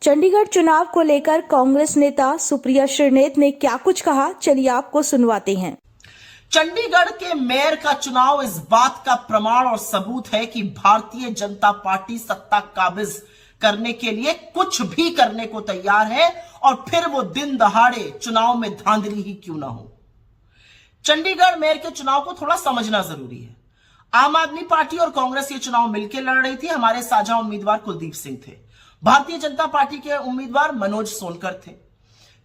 चंडीगढ़ चुनाव को लेकर कांग्रेस नेता सुप्रिया श्रीनेत ने क्या कुछ कहा, चलिए आपको सुनवाते हैं। चंडीगढ़ के मेयर का चुनाव इस बात का प्रमाण और सबूत है कि भारतीय जनता पार्टी सत्ता काबिज करने के लिए कुछ भी करने को तैयार है, और फिर वो दिन दहाड़े चुनाव में धांधली ही क्यों ना हो। चंडीगढ़ मेयर के चुनाव को थोड़ा समझना जरूरी है। आम आदमी पार्टी और कांग्रेस ये चुनाव मिलकर लड़ रही थी। हमारे साझा उम्मीदवार कुलदीप सिंह थे, भारतीय जनता पार्टी के उम्मीदवार मनोज सोनकर थे।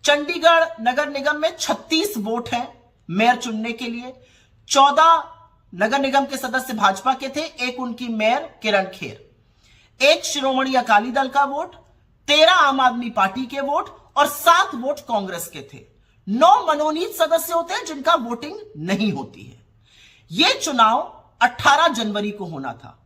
चंडीगढ़ नगर निगम में 36 वोट हैं मेयर चुनने के लिए। 14 नगर निगम के सदस्य भाजपा के थे, एक उनकी मेयर किरण खेर, एक शिरोमणि अकाली दल का वोट, 13 आम आदमी पार्टी के वोट और 7 वोट कांग्रेस के थे। 9 मनोनीत सदस्य होते हैं जिनका वोटिंग नहीं होती है। यह चुनाव 18 जनवरी को होना था।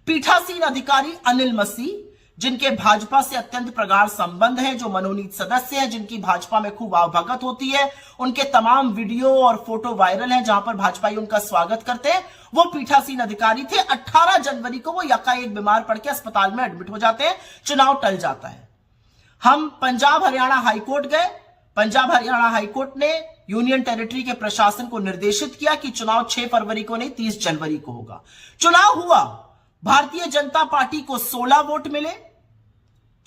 पीठासीन अधिकारी अनिल मसीह, जिनके भाजपा से अत्यंत प्रगाढ़ संबंध है, जो मनोनीत सदस्य हैं, जिनकी भाजपा में खूब आवभगत होती है, उनके तमाम वीडियो और फोटो वायरल हैं जहां पर भाजपाई उनका स्वागत करते हैं, वो पीठासीन अधिकारी थे। 18 जनवरी को वो यकाएक बीमार पड़ के अस्पताल में एडमिट हो जाते हैं, चुनाव टल जाता है। हम पंजाब हरियाणा हाईकोर्ट गए। पंजाब हरियाणा हाईकोर्ट ने यूनियन टेरिटरी के प्रशासन को निर्देशित किया कि चुनाव 6 फरवरी को नहीं 30 जनवरी को होगा। चुनाव हुआ। भारतीय जनता पार्टी को 16 वोट मिले,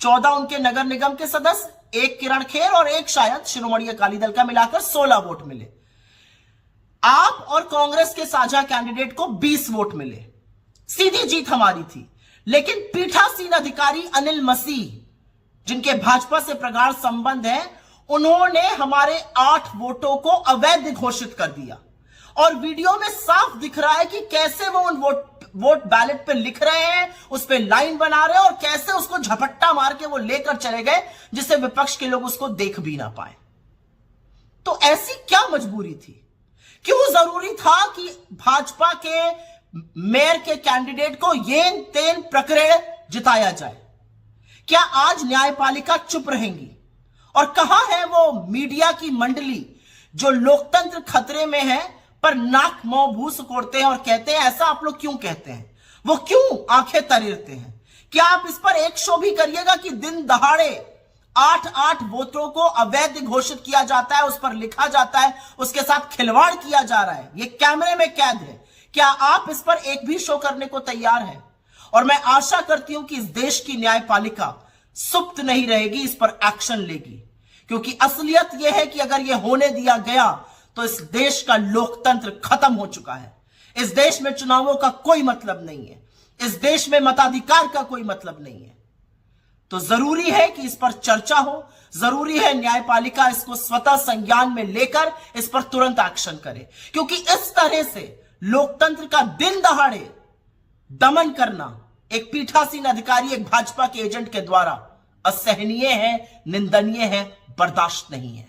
14 उनके नगर निगम के सदस्य, एक किरण खेर और एक शायद शिरोमणि अकाली दल का, मिलाकर 16 वोट मिले। आप और कांग्रेस के साझा कैंडिडेट को 20 वोट मिले। सीधी जीत हमारी थी। लेकिन पीठासीन अधिकारी अनिल मसीह, जिनके भाजपा से प्रगाढ़ संबंध है, उन्होंने हमारे 8 वोटों को अवैध घोषित कर दिया। और वीडियो में साफ दिख रहा है कि कैसे वो उन वोट बैलेट पे लिख रहे हैं, उस पे लाइन बना रहे हैं, और कैसे उसको झपट्टा मार के वो लेकर चले गए जिससे विपक्ष के लोग उसको देख भी ना पाए। तो ऐसी क्या मजबूरी थी? क्यों जरूरी था कि भाजपा के मेयर के कैंडिडेट को येन तेन प्रकरण जिताया जाए? क्या आज न्यायपालिका चुप रहेंगी? और कहां है वो मीडिया की मंडली जो लोकतंत्र खतरे में है पर नाक मुंह भूस कोड़ते हैं और कहते हैं ऐसा आप लोग क्यों कहते हैं? वो क्यों आंखें तरीरते हैं? क्या आप इस पर एक शो भी करिएगा कि दिन दहाड़े 8 वोटों को अवैध घोषित किया जाता है, उस पर लिखा जाता है, उसके साथ खिलवाड़ किया जा रहा है, ये कैमरे में कैद है। क्या आप इस पर एक भी शो करने को तैयार हैं? और मैं आशा करती हूं कि इस देश की न्यायपालिका सुप्त नहीं रहेगी, इस पर एक्शन लेगी, क्योंकि असलियत यह है कि अगर यह होने दिया गया तो इस देश का लोकतंत्र खत्म हो चुका है। इस देश में चुनावों का कोई मतलब नहीं है, इस देश में मताधिकार का कोई मतलब नहीं है। तो जरूरी है कि इस पर चर्चा हो, जरूरी है न्यायपालिका इसको स्वतः संज्ञान में लेकर इस पर तुरंत एक्शन करे, क्योंकि इस तरह से लोकतंत्र का दिन दहाड़े दमन करना एक पीठासीन अधिकारी, एक भाजपा के एजेंट के द्वारा असहनीय है, निंदनीय है, बर्दाश्त नहीं है।